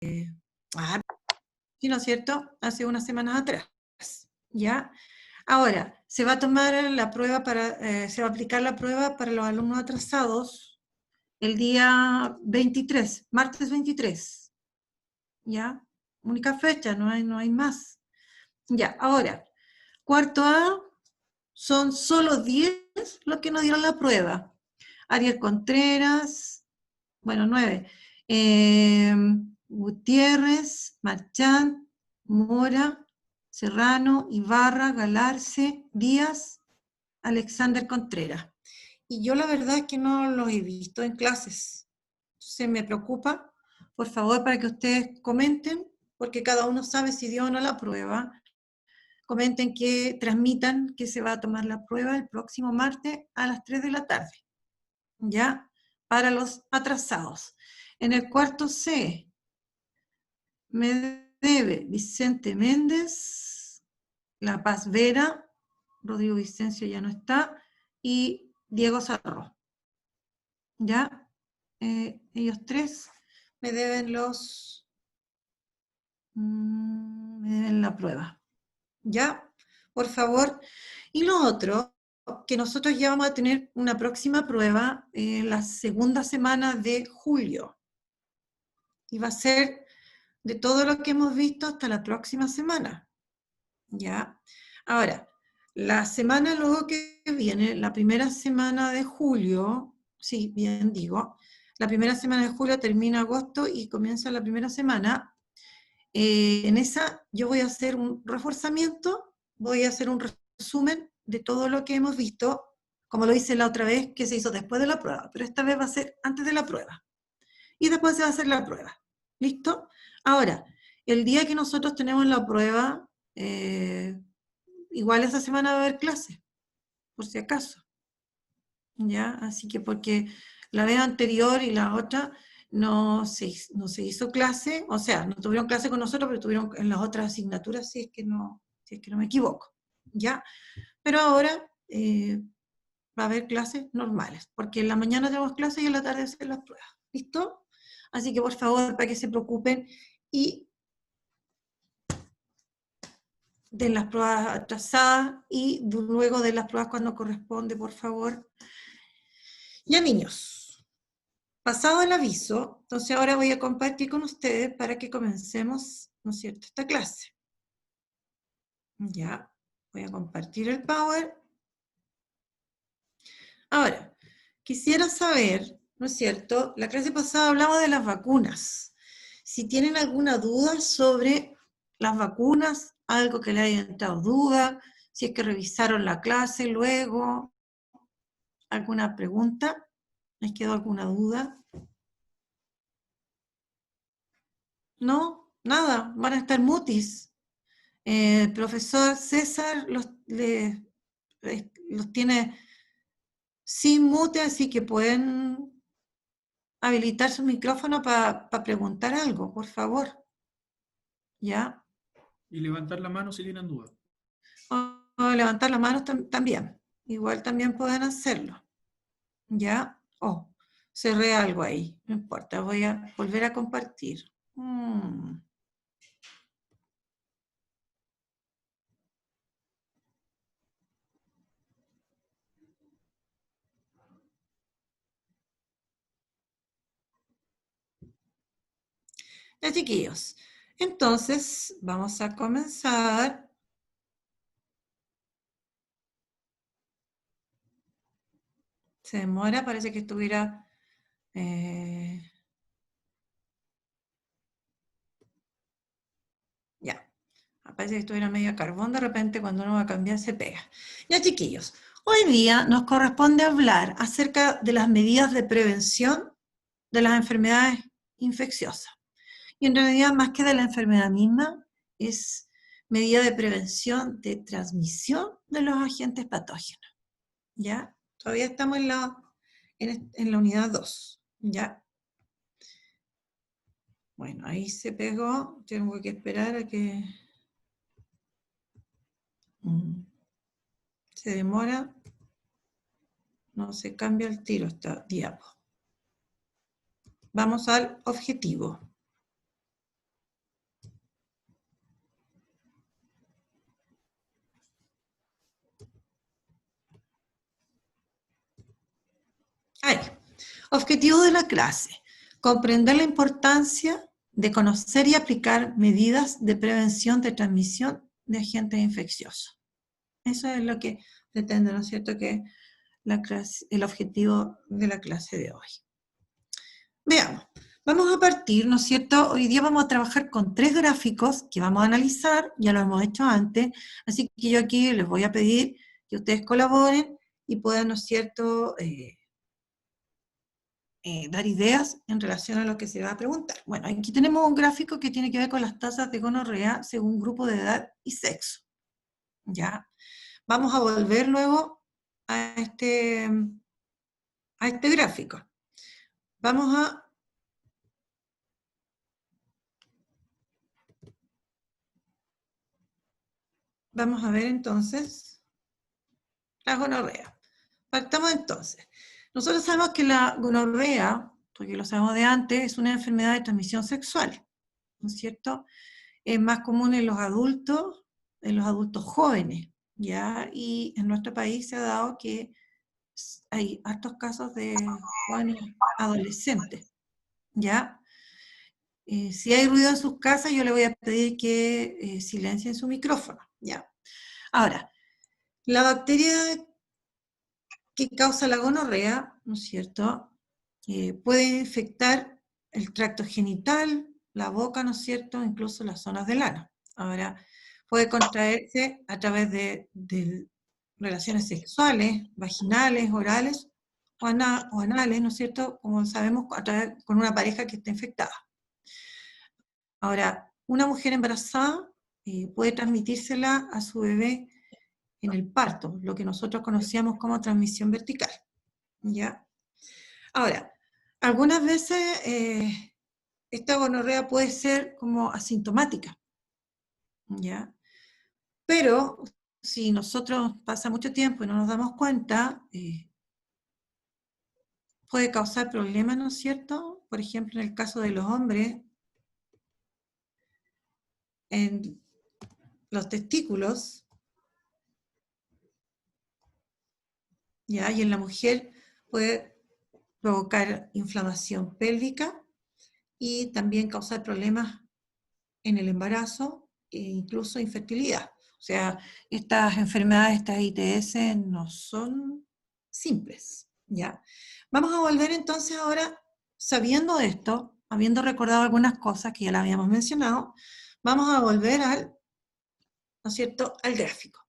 ¿sí, no es cierto? Hace unas semanas atrás, ¿ya? Ahora, se va a tomar la prueba se va a aplicar la prueba para los alumnos atrasados el día 23, martes 23, ¿ya? Única fecha, no hay más. Ya, ahora, cuarto A, son solo 10 los que nos dieron la prueba. Ariel Contreras, bueno, 9. Gutiérrez, Marchán, Mora, Serrano, Ibarra, Galarce, Díaz, Alexander Contreras. Y yo la verdad es que no los he visto en clases. Entonces me preocupa, por favor, para que ustedes comenten, porque cada uno sabe si dio o no la prueba. Comenten que transmitan que se va a tomar la prueba el próximo martes a las 3 de la tarde, ¿ya? Para los atrasados. En el cuarto C, me debe Vicente Méndez, La Paz Vera, Rodrigo Vicencio ya no está, y Diego Sarro. ¿Ya? Ellos tres me deben me deben la prueba. ¿Ya? Por favor. Y lo otro, que nosotros ya vamos a tener una próxima prueba la segunda semana de julio. Y va a ser de todo lo que hemos visto hasta la próxima semana. ¿Ya? Ahora, la semana luego que viene, la primera semana de julio, sí, bien digo, la primera semana de julio termina agosto y comienza la primera semana. En esa yo voy a hacer un reforzamiento, voy a hacer un resumen de todo lo que hemos visto, como lo hice la otra vez, que se hizo después de la prueba, pero esta vez va a ser antes de la prueba. Y después se va a hacer la prueba. ¿Listo? Ahora, el día que nosotros tenemos la prueba, igual esa semana va a haber clase, por si acaso. ¿Ya? Así que porque la vez anterior y la otra no se hizo clase, o sea, no tuvieron clase con nosotros, pero tuvieron en las otras asignaturas, si es que no me equivoco. ¿Ya? Pero ahora va a haber clases normales, porque en la mañana tenemos clases y en la tarde hacer las pruebas. ¿Listo? Así que por favor, para que se preocupen y de las pruebas atrasadas y luego de las pruebas cuando corresponde, por favor. Ya, niños, pasado el aviso, entonces ahora voy a compartir con ustedes para que comencemos, ¿no es cierto?, esta clase. Ya, voy a compartir el Power. Ahora, quisiera saber, ¿no es cierto?, la clase pasada hablaba de las vacunas. Si tienen alguna duda sobre las vacunas, algo que le haya entrado duda, si es que revisaron la clase luego, ¿alguna pregunta? ¿Les quedó alguna duda? ¿No? Nada, van a estar mutis. El profesor César los tiene sin mute, así que pueden habilitar su micrófono para preguntar algo, por favor. ¿Ya? Y levantar la mano si tienen dudas. O levantar la mano también. Igual también pueden hacerlo. ¿Ya? Oh, cerré algo ahí. No importa, voy a volver a compartir. Ya, chiquillos. Entonces, vamos a comenzar. Se demora, parece que estuviera... ya, parece que estuviera medio carbón, de repente cuando uno va a cambiar se pega. Ya, chiquillos, hoy día nos corresponde hablar acerca de las medidas de prevención de las enfermedades infecciosas. Y en realidad, más que de la enfermedad misma, es medida de prevención de transmisión de los agentes patógenos. ¿Ya? Todavía estamos en la unidad 2, ¿ya? Bueno, ahí se pegó, tengo que esperar a que se demora, no se cambia el tiro esta diapo. Vamos al objetivo. Objetivo de la clase: comprender la importancia de conocer y aplicar medidas de prevención de transmisión de agentes infecciosos. Eso es lo que pretende, ¿no es cierto?, que el objetivo de la clase de hoy. Veamos, vamos a partir, ¿no es cierto? Hoy día vamos a trabajar con 3 gráficos que vamos a analizar, ya lo hemos hecho antes, así que yo aquí les voy a pedir que ustedes colaboren y puedan, ¿no es cierto?, dar ideas en relación a lo que se va a preguntar. Bueno, aquí tenemos un gráfico que tiene que ver con las tasas de gonorrea según grupo de edad y sexo. ¿Ya? Vamos a volver luego a este gráfico. Vamos a ver entonces la gonorrea. Partamos entonces. Nosotros sabemos que la gonorrea, porque lo sabemos de antes, es una enfermedad de transmisión sexual, ¿no es cierto? Es más común en los adultos jóvenes, ¿ya? Y en nuestro país se ha dado que hay hartos casos de jóvenes adolescentes, ¿ya? Si hay ruido en sus casas, yo le voy a pedir que silencien su micrófono, ¿ya? Ahora, la bacteria que causa la gonorrea, ¿no es cierto?, puede infectar el tracto genital, la boca, ¿no es cierto?, incluso las zonas del ano. Ahora, puede contraerse a través de relaciones sexuales, vaginales, orales o anales, ¿no es cierto?, como sabemos, con una pareja que está infectada. Ahora, una mujer embarazada puede transmitírsela a su bebé en el parto, lo que nosotros conocíamos como transmisión vertical, ¿ya? Ahora, algunas veces esta gonorrea puede ser como asintomática, ¿ya? Pero si nosotros pasa mucho tiempo y no nos damos cuenta, puede causar problemas, ¿no es cierto? Por ejemplo, en el caso de los hombres, en los testículos, ¿ya? Y en la mujer puede provocar inflamación pélvica y también causar problemas en el embarazo e incluso infertilidad. O sea, estas enfermedades, estas ITS, no son simples, ¿ya? Vamos a volver entonces ahora, sabiendo esto, habiendo recordado algunas cosas que ya las habíamos mencionado, vamos a volver al, ¿no es cierto?, al gráfico.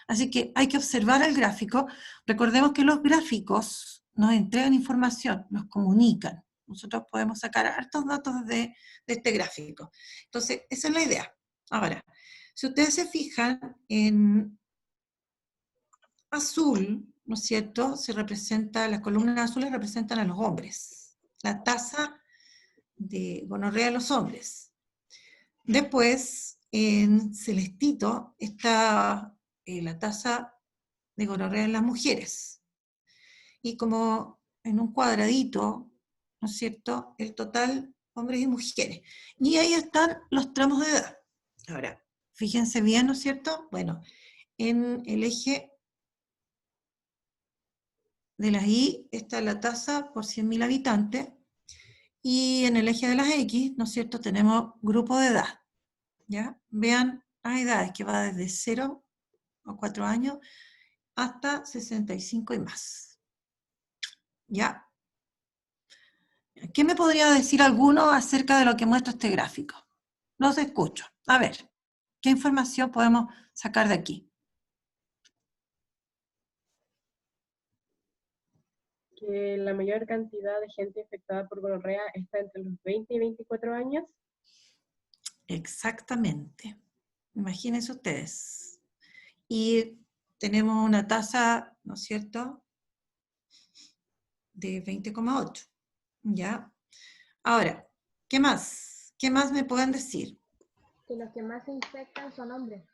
Así que hay que observar el gráfico. Recordemos que los gráficos nos entregan información, nos comunican. Nosotros podemos sacar hartos datos de este gráfico. Entonces, esa es la idea. Ahora, si ustedes se fijan en azul, ¿no es cierto?, las columnas azules representan a los hombres, la tasa de gonorrea de los hombres. Después, en celestito, está la tasa de gonorrea en las mujeres. Y como en un cuadradito, ¿no es cierto?, el total hombres y mujeres. Y ahí están los tramos de edad. Ahora, fíjense bien, ¿no es cierto? Bueno, en el eje de las Y está la tasa por 100.000 habitantes, y en el eje de las X, ¿no es cierto?, tenemos grupo de edad, ¿ya? Vean las edades, que va desde 0 a 4 años hasta 65 y más, ¿ya? ¿Qué me podría decir alguno acerca de lo que muestra este gráfico? Los escucho. A ver, ¿qué información podemos sacar de aquí? Que la mayor cantidad de gente infectada por gonorrea está entre los 20 y 24 años. Exactamente. Imagínense ustedes. Y tenemos una tasa, ¿no es cierto?, de 20,8. ¿Ya? Ahora, ¿qué más? ¿Qué más me pueden decir? Que los que más se infectan son hombres.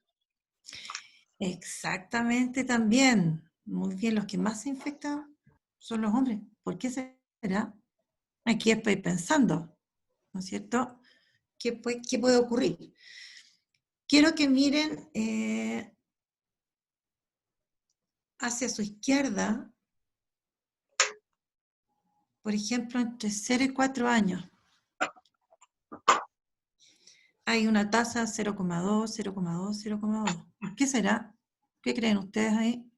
Exactamente también. Muy bien, los que más se infectan son los hombres. ¿Por qué será? Aquí estoy pensando, ¿no es cierto? ¿Qué puede ocurrir? Quiero que miren hacia su izquierda por ejemplo, entre 0 y 4 años, hay una tasa 0,2, 0,2, 0,2. ¿Qué será? ¿Qué creen ustedes ahí?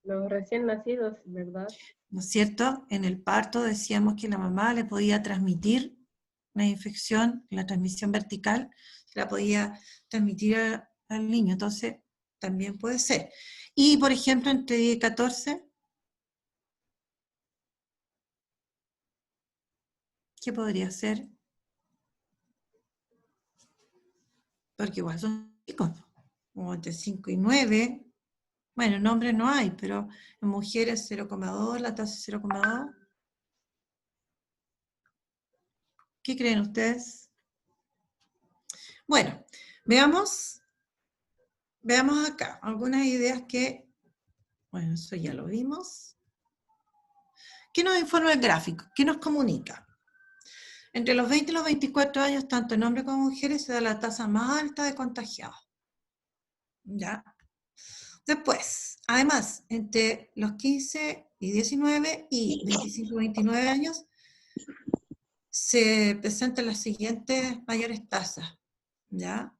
Los recién nacidos, ¿verdad? ¿No es cierto? En el parto decíamos que la mamá le podía transmitir una infección, la transmisión vertical, la podía transmitir al niño, entonces también puede ser. Y, por ejemplo, entre 10 y 14, ¿qué podría ser? Porque igual son chicos, como entre 5 y 9. Bueno, en hombres no hay, pero en mujeres 0,2, la tasa es 0,2. ¿Qué creen ustedes? Bueno, veamos acá algunas ideas que, bueno, eso ya lo vimos. ¿Qué nos informa el gráfico? ¿Qué nos comunica? Entre los 20 y los 24 años, tanto en hombres como mujeres, se da la tasa más alta de contagiados. ¿Ya? Después, además, entre los 15 y 19 y 25 y 29 años, se presentan las siguientes mayores tasas. ¿Ya?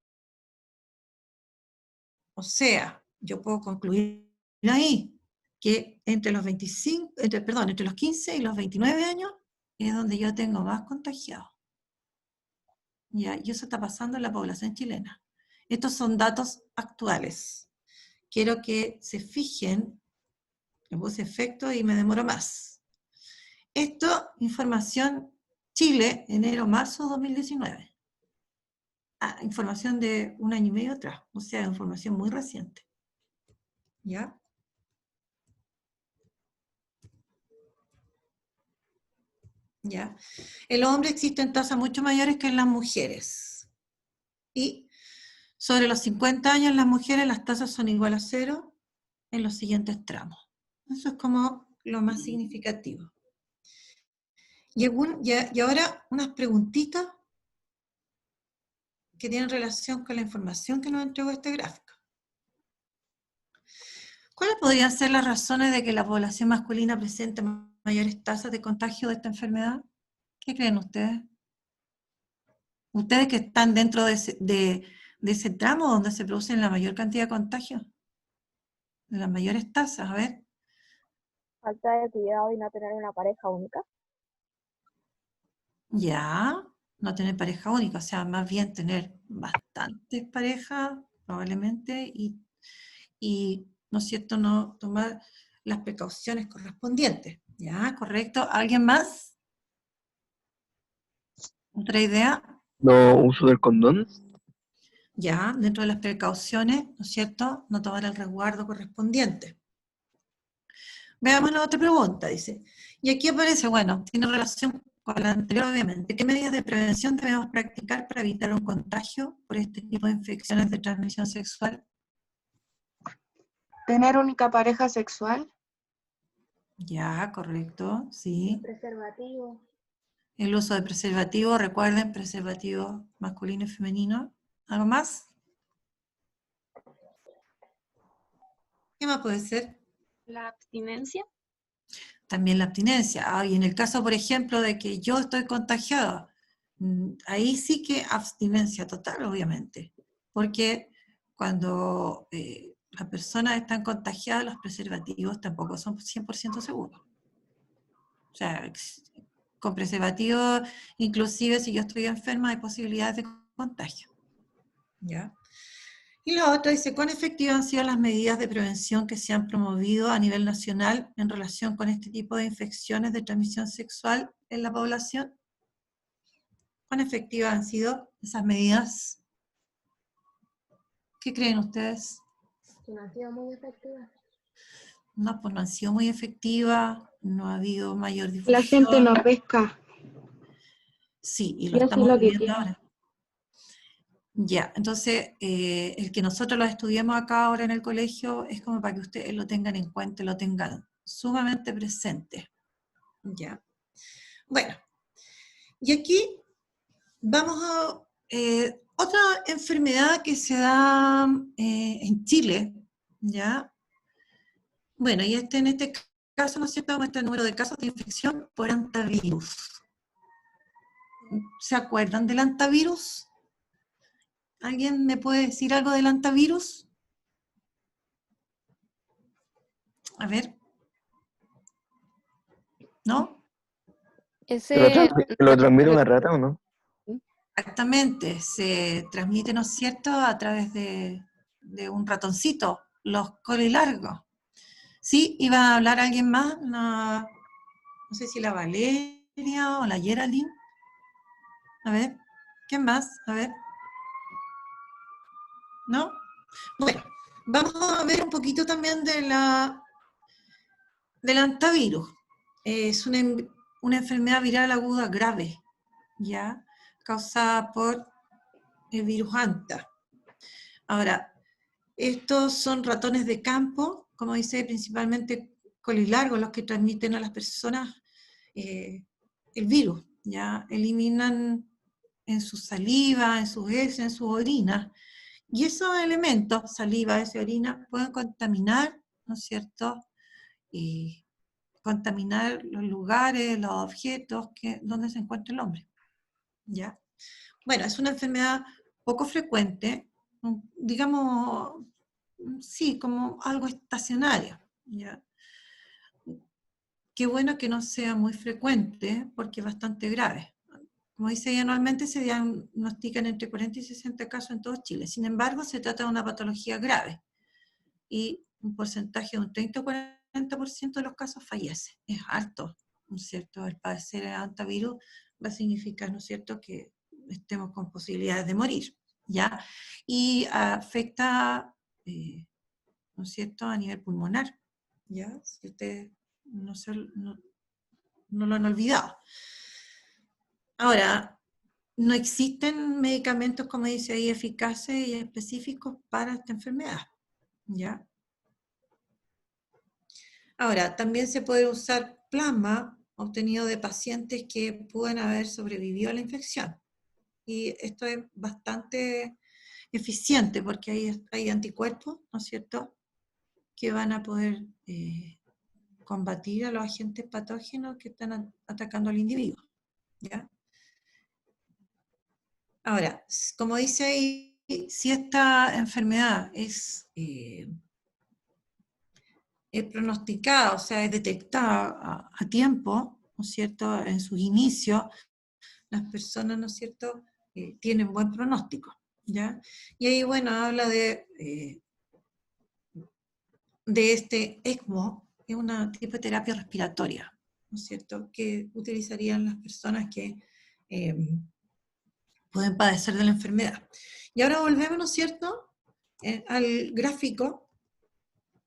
O sea, yo puedo concluir ahí que entre los 15 y los 29 años es donde yo tengo más contagiados. ¿Ya? Y eso está pasando en la población chilena. Estos son datos actuales. Quiero que se fijen, le puse efecto y me demoro más. Esto, información Chile, enero-marzo 2019. Información de un año y medio atrás, o sea, información muy reciente. ¿Ya? ¿Ya? En los hombres existen tasas mucho mayores que en las mujeres. Y sobre los 50 años en las mujeres las tasas son igual a 0 en los siguientes tramos. Eso es como lo más significativo. Y ahora unas preguntitas que tienen relación con la información que nos entregó este gráfico. ¿Cuáles podrían ser las razones de que la población masculina presente mayores tasas de contagio de esta enfermedad? ¿Qué creen ustedes? Ustedes que están dentro de ese tramo donde se producen la mayor cantidad de contagios, de las mayores tasas, a ver. Falta de cuidado y no tener una pareja única. Ya, no tener pareja única, o sea, más bien tener bastantes parejas, probablemente, y ¿no es cierto?, no tomar las precauciones correspondientes. Ya, correcto. ¿Alguien más? ¿Otra idea? No uso del condón. Ya, dentro de las precauciones, ¿no es cierto?, no tomar el resguardo correspondiente. Veamos la otra pregunta, dice. Y aquí aparece, bueno, tiene relación con la anterior, obviamente. ¿Qué medidas de prevención debemos practicar para evitar un contagio por este tipo de infecciones de transmisión sexual? Tener única pareja sexual. Ya, correcto, sí. Preservativo. El uso de preservativo, recuerden, preservativo masculino y femenino. ¿Algo más? ¿Qué más puede ser? La abstinencia. También la abstinencia. Y en el caso, por ejemplo, de que yo estoy contagiada, ahí sí que abstinencia total, obviamente. Porque cuando las personas están contagiadas, los preservativos tampoco son 100% seguros. O sea, con preservativo, inclusive si yo estoy enferma, hay posibilidades de contagio. ¿Ya? Y la otra dice, ¿cuán efectivas han sido las medidas de prevención que se han promovido a nivel nacional en relación con este tipo de infecciones de transmisión sexual en la población? ¿Cuán efectivas han sido esas medidas? ¿Qué creen ustedes? Que no ha sido muy efectiva. No, pues no han sido muy efectivas, no ha habido mayor difusión. La gente no pesca. Sí, y Y lo hace estamos lo que viviendo quiere. ahora. Ya, entonces, el que nosotros lo estudiemos acá ahora en el colegio es como para que ustedes lo tengan en cuenta, lo tengan sumamente presente. Ya. Bueno, y aquí vamos a otra enfermedad que se da en Chile, ¿ya? Bueno, y en este caso, ¿no es cierto?, muestra el número de casos de infección por hantavirus. ¿Se acuerdan del hantavirus? ¿Alguien me puede decir algo del hantavirus? A ver. ¿No? Ese, ¿Lo transmite una rata o no? Exactamente, se transmite, ¿no es cierto?, a través de un ratoncito, los colilargos. ¿Sí? ¿Iba a hablar alguien más? No sé si la Valeria o la Geraldine. A ver, ¿quién más? A ver. ¿No? Bueno, vamos a ver un poquito también del hantavirus. Es una enfermedad viral aguda grave, ¿ya? Causada por el virus hanta. Ahora, estos son ratones de campo, como dice, principalmente colilargos, los que transmiten a las personas el virus, ¿ya? Eliminan en su saliva, en sus heces, en sus orinas, y esos elementos, saliva, heces, orina, pueden contaminar, ¿no es cierto?, contaminar los lugares, los objetos donde se encuentra el hombre, ¿ya? Bueno, es una enfermedad poco frecuente, digamos, sí, como algo estacionario, ¿ya? Qué bueno que no sea muy frecuente, porque es bastante grave. Como dice, anualmente se diagnostican entre 40 y 60 casos en todo Chile. Sin embargo, se trata de una patología grave y un porcentaje de un 30 o 40% de los casos fallece. Es alto, ¿no es cierto? El padecer el hantavirus va a significar, ¿no es cierto?, que estemos con posibilidades de morir, ¿ya? Y afecta, ¿no es cierto?, a nivel pulmonar, ¿ya? Si ustedes no lo han olvidado. Ahora, no existen medicamentos, como dice ahí, eficaces y específicos para esta enfermedad, ¿ya? Ahora, también se puede usar plasma obtenido de pacientes que pueden haber sobrevivido a la infección. Y esto es bastante eficiente porque hay anticuerpos, ¿no es cierto?, que van a poder combatir a los agentes patógenos que están atacando al individuo, ¿ya? Ahora, como dice ahí, si esta enfermedad es pronosticada, o sea, es detectada a tiempo, ¿no es cierto?, en sus inicios, las personas, ¿no es cierto?, tienen buen pronóstico, ¿ya? Y ahí, bueno, habla de este ECMO, que es una tipo de terapia respiratoria, ¿no es cierto?, que utilizarían las personas que pueden padecer de la enfermedad. Y ahora volvemos, ¿no es cierto?, al gráfico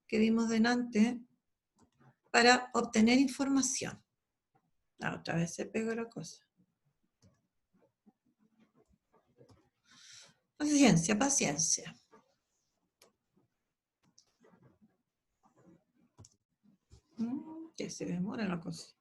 que vimos delante para obtener información. Otra vez se pegó la cosa. Paciencia, paciencia. Que se demora la cosa.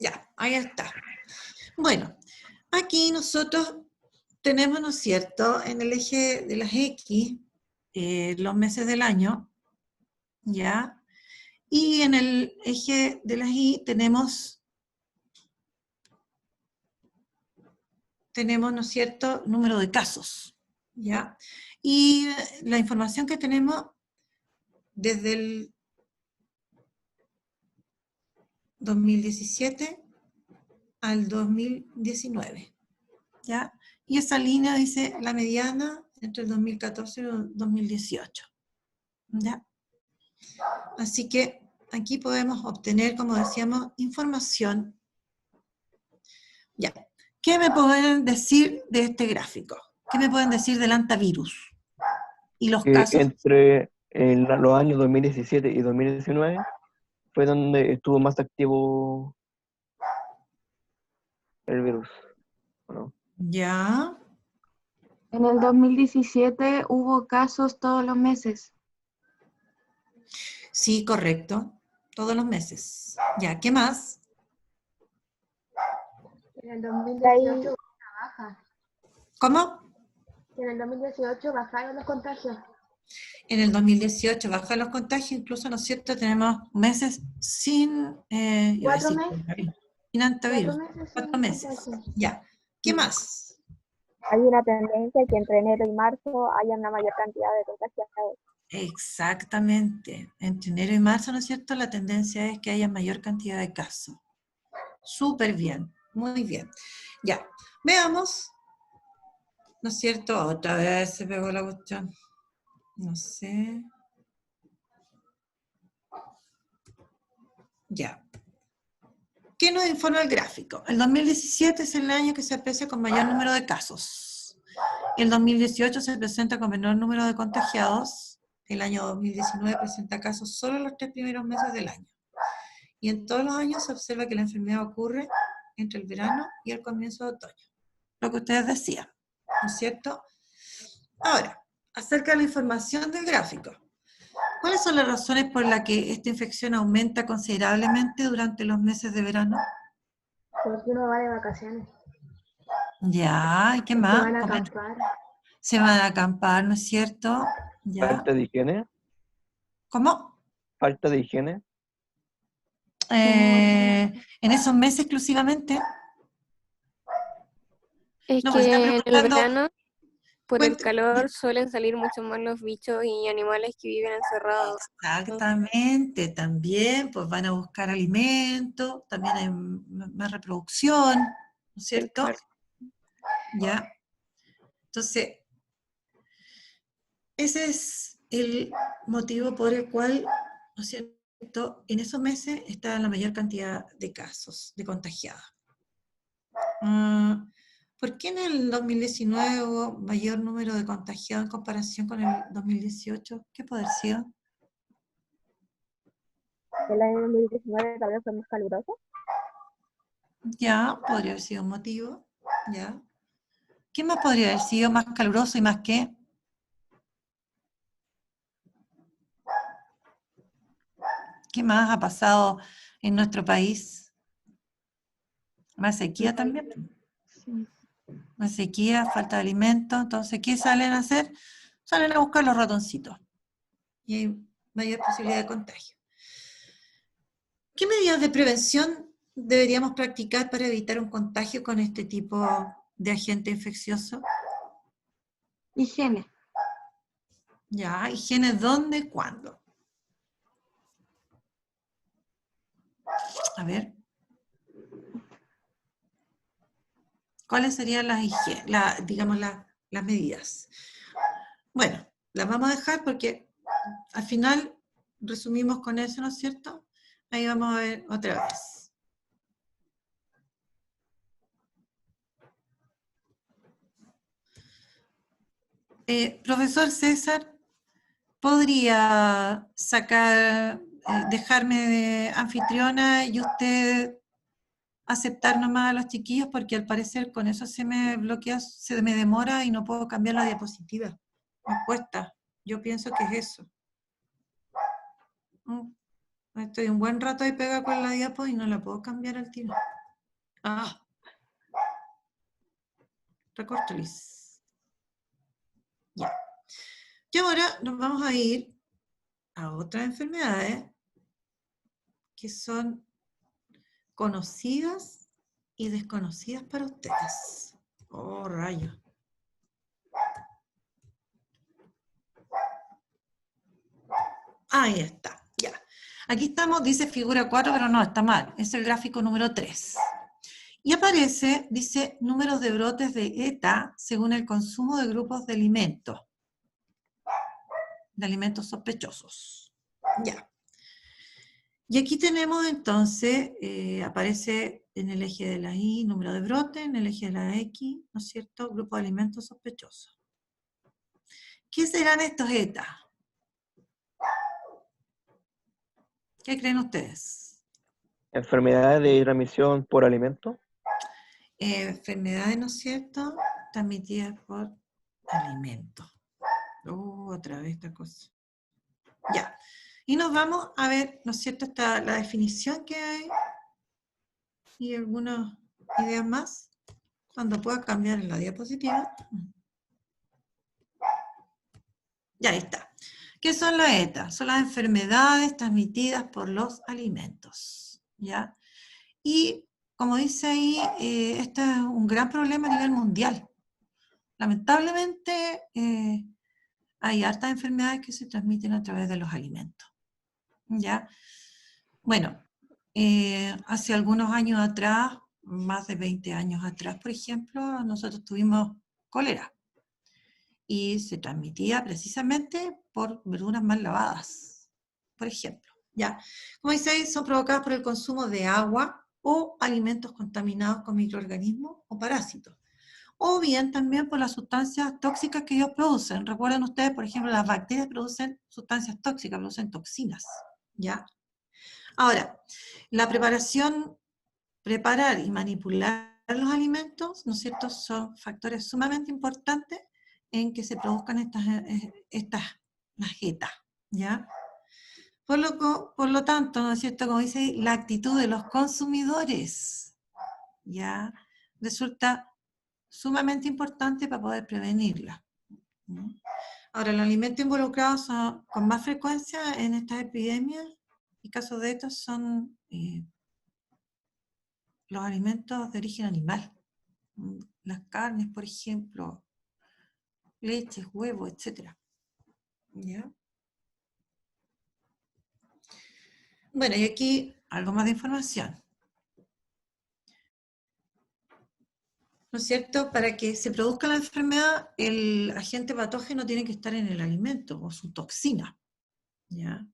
Ya, ahí está. Bueno, aquí nosotros tenemos, ¿no es cierto?, en el eje de las X, los meses del año, ¿ya? Y en el eje de las Y tenemos, ¿no es cierto?, número de casos, ¿ya? Y la información que tenemos desde el 2017 al 2019, ¿ya? Y esa línea dice la mediana entre el 2014 y el 2018, ¿ya? Así que aquí podemos obtener, como decíamos, información. Ya. ¿Qué me pueden decir de este gráfico? ¿Qué me pueden decir del hantavirus? Y los Que casos. entre los años 2017 y 2019 fue donde estuvo más activo el virus, ¿no? Ya. En el 2017 hubo casos todos los meses. Sí, correcto. Todos los meses. Ya, ¿qué más? En el 2018 baja. ¿Cómo? En el 2018 bajaron los contagios. En el 2018 bajan los contagios, incluso, ¿no es cierto? Tenemos meses sin, iba a 4 decir, meses. sin antivirus. 4 meses. 4 meses. Ya. ¿Qué más? Hay una tendencia que entre enero y marzo haya una mayor cantidad de contagiados. Exactamente. Entre enero y marzo, ¿no es cierto? La tendencia es que haya mayor cantidad de casos. Súper bien. Muy bien. Ya. Veamos. ¿No es cierto? Otra vez se pegó la cuestión. No sé. Ya. ¿Qué nos informa el gráfico? El 2017 es el año que se aprecia con mayor número de casos. El 2018 se presenta con menor número de contagiados. El año 2019 presenta casos solo en los 3 primeros meses del año. Y en todos los años se observa que la enfermedad ocurre entre el verano y el comienzo de otoño. Lo que ustedes decían, ¿no es cierto? Ahora, acerca de la información del gráfico. ¿Cuáles son las razones por las que esta infección aumenta considerablemente durante los meses de verano? Porque uno va de vacaciones. Ya, ¿y qué Se más? van a acampar. Se van a acampar, ¿no es cierto? Ya. Falta de higiene. ¿Cómo? Falta de higiene. En esos meses exclusivamente. Es No, pues está que en el preguntando, verano, por el cuenta. calor, suelen salir mucho más los bichos y animales que viven encerrados. Exactamente, también pues van a buscar alimento, también hay más reproducción, ¿no es cierto? Claro. Ya. Entonces, ese es el motivo por el cual, ¿no es cierto?, en esos meses está la mayor cantidad de casos de contagiados. ¿Por qué en el 2019 hubo mayor número de contagiados en comparación con el 2018? ¿Qué puede haber sido? El año 2019 tal vez fue más caluroso. Ya, podría haber sido un motivo. Ya. ¿Qué más podría haber sido más caluroso y más qué? ¿Qué más ha pasado en nuestro país? Más sequía también. Sí. Más sequía, falta de alimentos. Entonces, ¿qué salen a hacer? Salen a buscar los ratoncitos. Y hay mayor posibilidad de contagio. ¿Qué medidas de prevención deberíamos practicar para evitar un contagio con este tipo de agente infeccioso? Higiene. Ya, higiene, ¿dónde? ¿Cuándo? A ver. ¿Cuáles serían las medidas? Bueno, las vamos a dejar porque al final resumimos con eso, ¿no es cierto? Ahí vamos a ver otra vez. Profesor César, ¿podría dejarme de anfitriona y usted aceptar nomás a los chiquillos? Porque al parecer con eso se me bloquea, se me demora y no puedo cambiar la diapositiva. Me cuesta. Yo pienso que es eso. Estoy un buen rato ahí pegada con la diapo y no la puedo cambiar al tiro. Ah. Recórcholis. Ya. Y ahora nos vamos a ir a otras enfermedades que son conocidas y desconocidas para ustedes. Oh, rayos. Ahí está, ya. Aquí estamos, dice figura 4, pero no, está mal. Es el gráfico número 3. Y aparece, dice, números de brotes de ETA según el consumo de grupos de alimentos sospechosos. Ya. Y aquí tenemos entonces, aparece en el eje de la Y, número de brote, en el eje de la X, ¿no es cierto?, grupo de alimentos sospechosos. ¿Qué serán estos ETA? ¿Qué creen ustedes? Enfermedades de transmisión por alimento. Enfermedades, ¿no es cierto?, transmitidas por alimentos. Otra vez esta cosa. Ya. Y nos vamos a ver, ¿no es cierto?, está la definición que hay y algunas ideas más. Cuando pueda cambiar en la diapositiva. Ya está. ¿Qué son las ETA? Son las enfermedades transmitidas por los alimentos, ¿ya? Y como dice ahí, este es un gran problema a nivel mundial. Lamentablemente, hay hartas enfermedades que se transmiten a través de los alimentos, ¿ya? Bueno, hace algunos años atrás, más de 20 años atrás, por ejemplo, nosotros tuvimos cólera. Y se transmitía precisamente por verduras mal lavadas, por ejemplo. ¿Ya? Como dice ahí, son provocadas por el consumo de agua o alimentos contaminados con microorganismos o parásitos. O bien también por las sustancias tóxicas que ellos producen. Recuerden ustedes, por ejemplo, las bacterias producen sustancias tóxicas, producen toxinas. ¿Ya? Ahora, la preparar y manipular los alimentos, ¿no es cierto?, son factores sumamente importantes en que se produzcan las ETA, ¿ya? Por lo tanto, ¿no es cierto?, como dice, la actitud de los consumidores, ¿ya?, resulta sumamente importante para poder prevenirla, ¿no? Ahora, los alimentos involucrados con más frecuencia en estas epidemias, y casos de estos son los alimentos de origen animal, las carnes, por ejemplo, leches, huevos, etc. ¿Ya? Bueno, y aquí algo más de información. ¿No es cierto? Para que se produzca la enfermedad, el agente patógeno tiene que estar en el alimento, o su toxina. ¿Ya?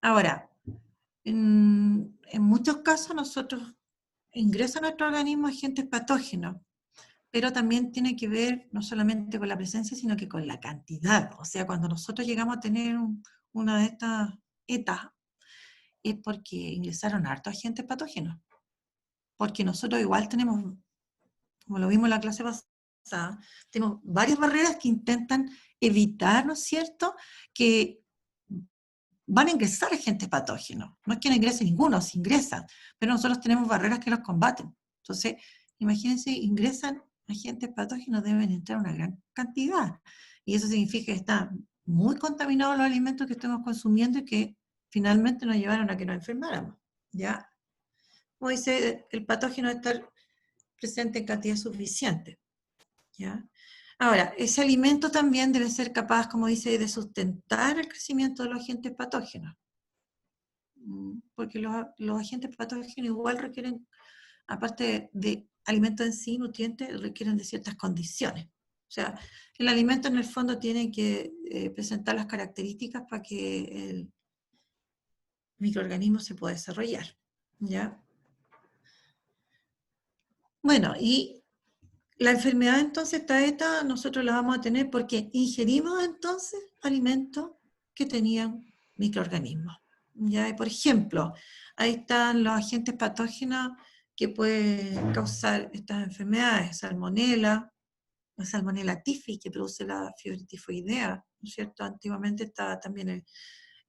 Ahora, en muchos casos nosotros ingresan a nuestro organismo agentes patógenos, pero también tiene que ver no solamente con la presencia, sino que con la cantidad. O sea, cuando nosotros llegamos a tener una de estas ETA, es porque ingresaron hartos agentes patógenos. Porque nosotros igual tenemos, como lo vimos en la clase pasada, tenemos varias barreras que intentan evitar, ¿no es cierto?, que van a ingresar agentes patógenos. No es que no ingrese ninguno, se ingresan, pero nosotros tenemos barreras que los combaten. Entonces, imagínense, ingresan agentes patógenos, deben entrar una gran cantidad. Y eso significa que están muy contaminados los alimentos que estamos consumiendo y que finalmente nos llevaron a que nos enfermáramos. ¿Ya? Como dice, el patógeno debe estar presente en cantidad suficiente. ¿Ya? Ahora, ese alimento también debe ser capaz, como dice, de sustentar el crecimiento de los agentes patógenos. Porque los agentes patógenos igual requieren, aparte de alimentos en sí, nutrientes, requieren de ciertas condiciones. O sea, el alimento en el fondo tiene que presentar las características para que el microorganismo se pueda desarrollar. ¿Ya? Bueno, y la enfermedad entonces, esta ETA, nosotros la vamos a tener porque ingerimos entonces alimentos que tenían microorganismos. ¿Ya? Y por ejemplo, ahí están los agentes patógenos que pueden causar estas enfermedades, salmonela, la salmonela tifi, que produce la fiebre tifoidea, ¿no es cierto? Antiguamente estaba también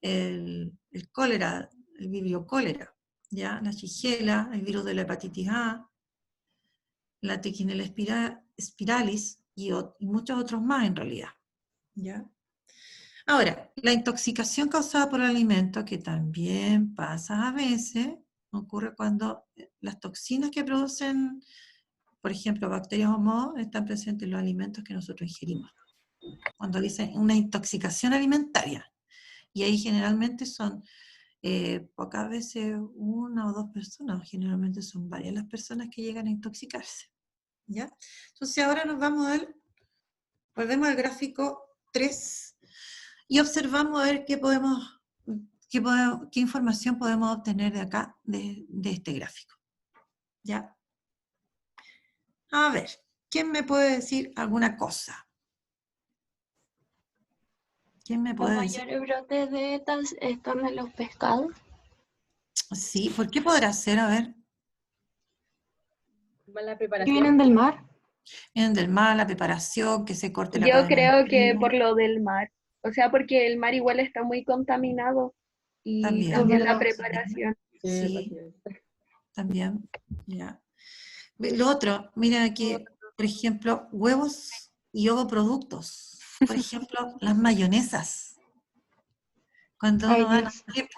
el cólera, el vibrio cólera, ¿ya? La shigella, el virus de la hepatitis A, la trichinella spiralis y muchos otros más en realidad. ¿Ya? Ahora, la intoxicación causada por el alimento, que también pasa a veces, ocurre cuando las toxinas que producen, por ejemplo, bacterias o mohos, están presentes en los alimentos que nosotros ingerimos. Cuando dicen una intoxicación alimentaria. Y ahí generalmente son pocas veces una o dos personas, generalmente son varias las personas que llegan a intoxicarse. ¿Ya? Entonces ahora nos vamos volvemos al gráfico 3 y observamos a ver qué información podemos obtener de acá, de este gráfico. ¿Ya? A ver, ¿quién me puede decir alguna cosa? ¿Quién me Los puede decir? mayores brotes de ETAs están en los pescados. Sí, ¿por qué podrá ser? A ver. Mala ¿Que preparación. vienen del mar? Vienen del mar, la preparación, que se corte la Yo cadena de creo que frío. por lo del mar. O sea, porque el mar igual está muy contaminado. Y También. también la También. preparación. Sí, básicamente. también, ya. Lo otro, miren aquí, por ejemplo, huevos y ovoproductos. Por ejemplo, las mayonesas. Cuando Ay, uno va a Dios.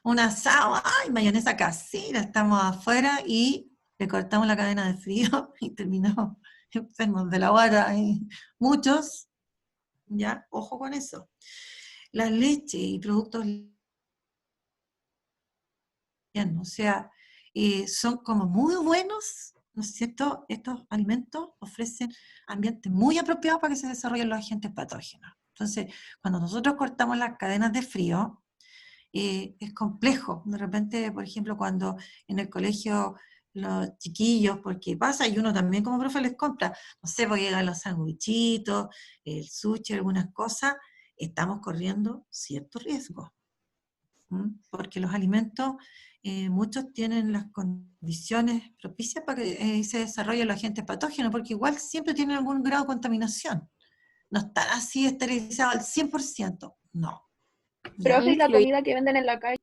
un asado, ¡ay, mayonesa casera! Estamos afuera y le cortamos la cadena de frío y terminamos enfermos de la guata. Muchos, ya, ojo con eso. La leche y productos, o sea, son como muy buenos, ¿no es cierto? Estos alimentos ofrecen ambientes muy apropiados para que se desarrollen los agentes patógenos. Entonces, cuando nosotros cortamos las cadenas de frío, es complejo. De repente, por ejemplo, cuando en el colegio los chiquillos, porque pasa, y uno también como profe les compra, no sé, porque llegan los sandwichitos, el sushi, algunas cosas, estamos corriendo ciertos riesgos. Porque los alimentos, muchos tienen las condiciones propicias para que se desarrollen los agentes patógenos, porque igual siempre tienen algún grado de contaminación. No están así esterilizados al 100%, no. ¿Ya? Profe, ¿y la Influye. comida que venden en la calle?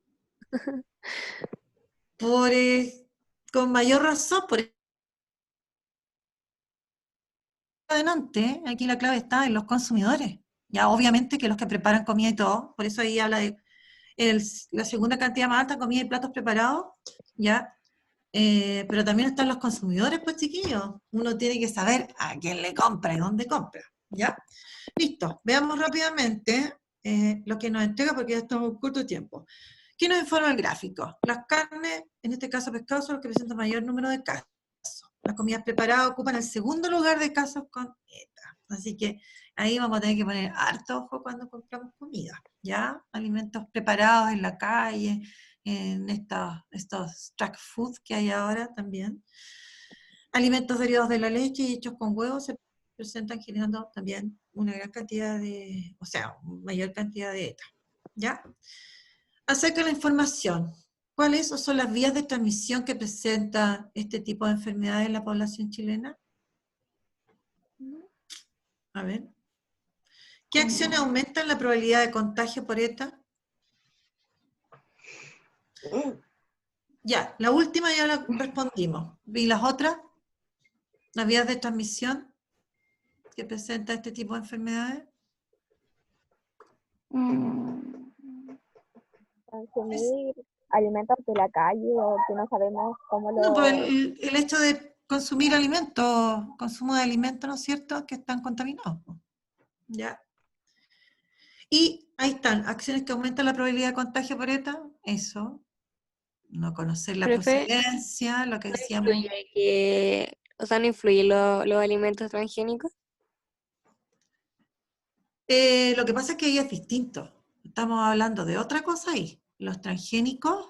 Por, con mayor razón, por adelante, aquí la clave está en los consumidores. Ya, obviamente que los que preparan comida y todo, por eso ahí habla de la segunda cantidad más alta, comida y platos preparados, ya, pero también están los consumidores, pues chiquillos. Uno tiene que saber a quién le compra y dónde compra, ¿ya? Listo, veamos rápidamente lo que nos entrega, porque ya estamos en corto tiempo. ¿Qué nos informa el gráfico? Las carnes, en este caso pescados, son los que presentan mayor número de casos. Las comidas preparadas ocupan el segundo lugar de casos con ETA. Así que ahí vamos a tener que poner harto ojo cuando compramos comida, ¿ya? Alimentos preparados en la calle, en estos track food que hay ahora también. Alimentos derivados de la leche y hechos con huevos se presentan generando también una gran cantidad de, o sea, mayor cantidad de ETA, ¿ya? Acerca de la información, ¿cuáles son las vías de transmisión que presenta este tipo de enfermedades en la población chilena? A ver. ¿Qué acciones aumentan la probabilidad de contagio por ETA? Ya, la última ya la respondimos. ¿Y las otras? ¿Las vías de transmisión que presenta este tipo de enfermedades? Consumir alimentos de la calle o que no sabemos cómo No, pues lo... el hecho de consumir alimentos, consumo de alimentos, ¿no es cierto?, que están contaminados. ¿Ya? Y ahí están, acciones que aumentan la probabilidad de contagio por ETA, eso. No conocer la Profe, procedencia, lo que ¿no decíamos. influye o sea, no influye los alimentos transgénicos? Lo que pasa es que ahí es distinto. Estamos hablando de otra cosa ahí. Los transgénicos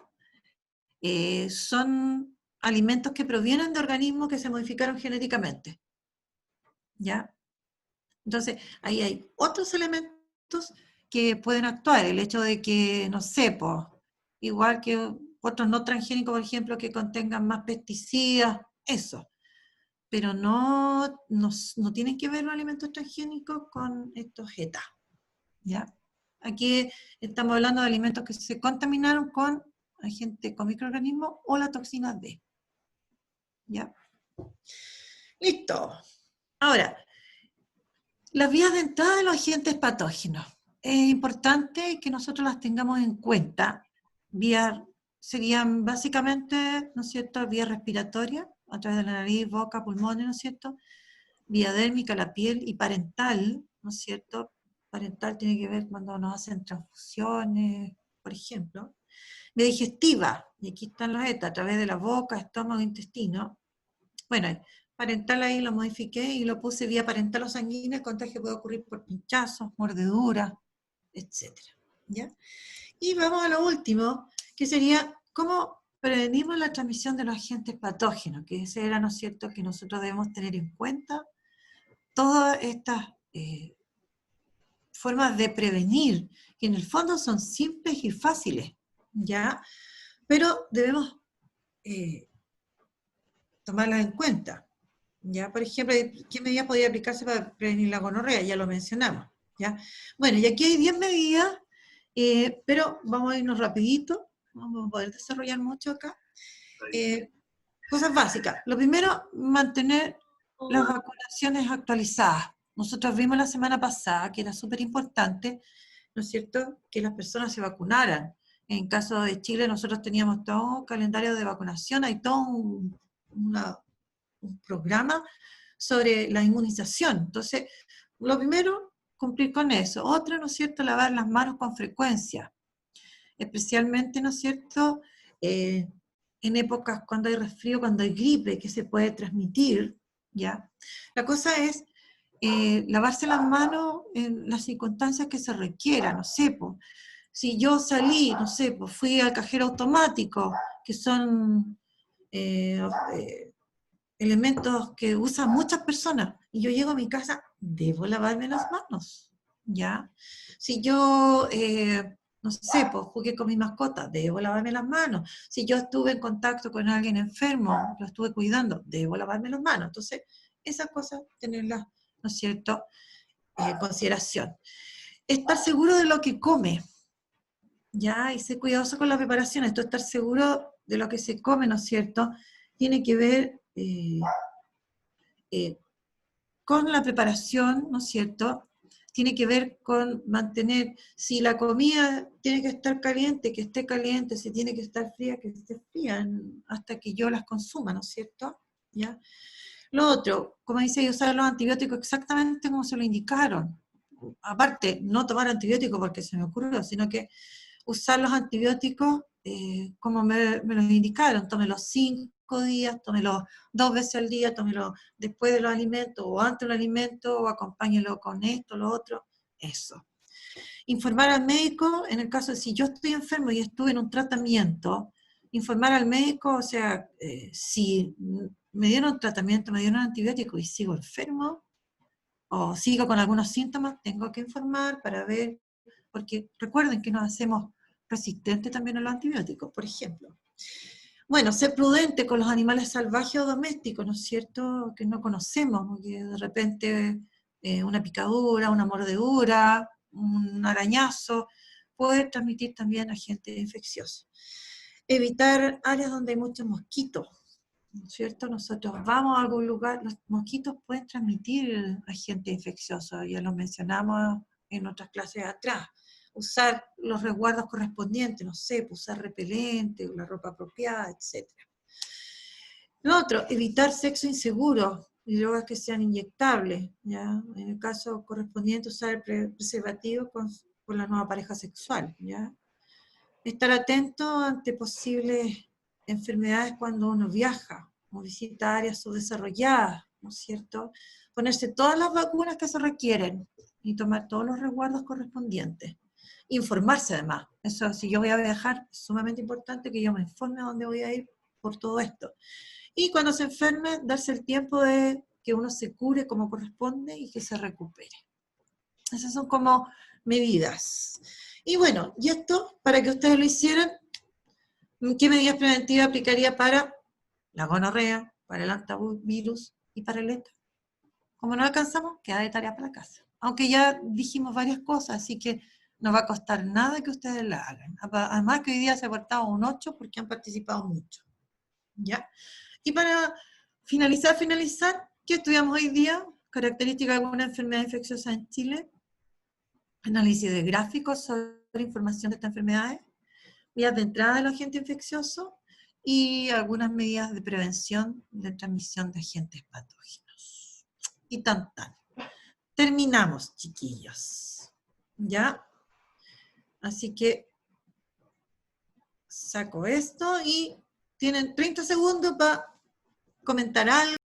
son alimentos que provienen de organismos que se modificaron genéticamente. ¿Ya? Entonces, ahí hay otros elementos que pueden actuar. El hecho de que, no sé, pues, igual que otros no transgénicos, por ejemplo, que contengan más pesticidas, eso. Pero no tienen que ver los alimentos transgénicos con estos ETA. ¿Ya? Aquí estamos hablando de alimentos que se contaminaron con agentes, con microorganismos o la toxina D. ¿Ya? Listo. Ahora, las vías de entrada de los agentes patógenos. Es importante que nosotros las tengamos en cuenta. Vías serían básicamente, ¿no es cierto?, vía respiratoria, a través de la nariz, boca, pulmones, ¿no es cierto?, vía dérmica, la piel, y parental, ¿no es cierto? Parental tiene que ver cuando nos hacen transfusiones, por ejemplo. Vía digestiva, y aquí están las ETA, a través de la boca, estómago, intestino. Bueno, parental ahí lo modifiqué y lo puse vía parental o sanguínea. El contagio puede ocurrir por pinchazos, mordeduras, etc. ¿Ya? Y vamos a lo último, que sería cómo prevenimos la transmisión de los agentes patógenos, que ese era, ¿no es cierto?, que nosotros debemos tener en cuenta todas estas formas de prevenir, que en el fondo son simples y fáciles, ¿ya? Pero debemos tomarlas en cuenta. ¿Ya? Por ejemplo, ¿qué medidas podría aplicarse para prevenir la gonorrea? Ya lo mencionamos, ¿ya? Bueno, y aquí hay 10 medidas Pero vamos a irnos rapidito, vamos a poder desarrollar mucho acá. Cosas básicas. Lo primero, mantener las vacunaciones actualizadas. Nosotros vimos la semana pasada que era súper importante, ¿no es cierto?, que las personas se vacunaran. En caso de Chile, nosotros teníamos todo un calendario de vacunación, hay todo un programa sobre la inmunización. Entonces, lo primero, cumplir con eso. Otra, ¿no es cierto?, lavar las manos con frecuencia. Especialmente, ¿no es cierto?, en épocas cuando hay resfrío, cuando hay gripe, que se puede transmitir, ¿ya? La cosa es lavarse las manos en las circunstancias que se requieran, no sé, pues, si yo salí, no sé, pues fui al cajero automático, que son elementos que usan muchas personas, y yo llego a mi casa, debo lavarme las manos, ¿ya? Si yo, no sé, pues jugué con mi mascota, debo lavarme las manos. Si yo estuve en contacto con alguien enfermo, lo estuve cuidando, debo lavarme las manos. Entonces, esas cosas, tenerlas, ¿no es cierto?, en consideración. Estar seguro de lo que come, ¿ya? Y ser cuidadoso con la preparación. Esto, estar seguro de lo que se come, ¿no es cierto?, tiene que ver con la preparación, ¿no es cierto?, tiene que ver con mantener, si la comida tiene que estar caliente, que esté caliente, si tiene que estar fría, que esté fría, hasta que yo las consuma, ¿no es cierto? ¿Ya? Lo otro, como dice, usar los antibióticos exactamente como se lo indicaron. Aparte, no tomar antibióticos porque se me ocurrió, sino que usar los antibióticos como me los indicaron, tómelos 5 días, tómelo 2 veces al día, tómelo después de los alimentos, o antes del alimento, o acompáñelo con esto, lo otro, eso. Informar al médico, en el caso de si yo estoy enfermo y estuve en un tratamiento, informar al médico, o sea, si me dieron tratamiento, me dieron antibiótico y sigo enfermo, o sigo con algunos síntomas, tengo que informar para ver, porque recuerden que nos hacemos resistentes también a los antibióticos, por ejemplo. Bueno, ser prudente con los animales salvajes o domésticos, ¿no es cierto?, que no conocemos, porque de repente una picadura, una mordedura, un arañazo, puede transmitir también agentes infecciosos. Evitar áreas donde hay muchos mosquitos, ¿no es cierto? Nosotros vamos a algún lugar, los mosquitos pueden transmitir agentes infecciosos, ya lo mencionamos en otras clases atrás. Usar los resguardos correspondientes, no sé, usar repelente, la ropa apropiada, etc. Lo otro, evitar sexo inseguro y drogas que sean inyectables, ¿ya? En el caso correspondiente, usar el preservativo con la nueva pareja sexual, ¿ya? Estar atento ante posibles enfermedades cuando uno viaja, o visita áreas subdesarrolladas, ¿no es cierto? Ponerse todas las vacunas que se requieren y tomar todos los resguardos correspondientes. Informarse además, eso, si yo voy a viajar, es sumamente importante que yo me informe a dónde voy a ir por todo esto. Y cuando se enferme, darse el tiempo de que uno se cure como corresponde y que se recupere. Esas son como medidas. Y bueno, y esto, para que ustedes lo hicieran, ¿qué medidas preventivas aplicaría para la gonorrea, para el hantavirus y para el ETA? Como no alcanzamos, queda de tarea para la casa. Aunque ya dijimos varias cosas, así que no va a costar nada que ustedes la hagan. Además que hoy día se ha aportado un 8 porque han participado mucho. ¿Ya? Y para finalizar, ¿qué estudiamos hoy día? Características de alguna enfermedad infecciosa en Chile. Análisis de gráficos sobre información de estas enfermedades. Vías de entrada del agente infeccioso y algunas medidas de prevención de transmisión de agentes patógenos. Y tan. Terminamos, chiquillos. ¿Ya? Así que saco esto y tienen 30 segundos para comentar algo.